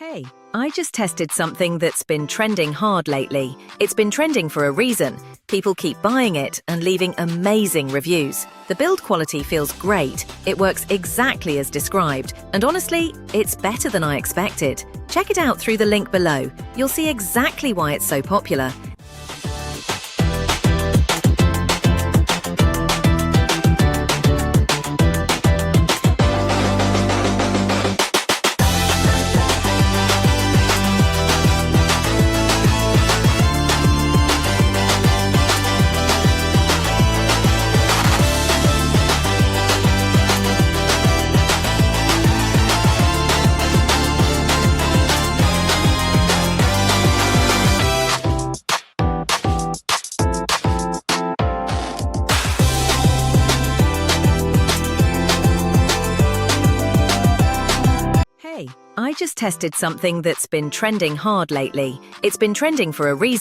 Hey, I just tested something that's been trending hard lately. It's been trending for a reason. People keep buying it and leaving amazing reviews. The build quality feels great, it works exactly as described, and honestly, it's better than I expected. Check it out through the link below. You'll see exactly why it's so popular. Hey, I just tested something that's been trending hard lately. It's been trending for a reason.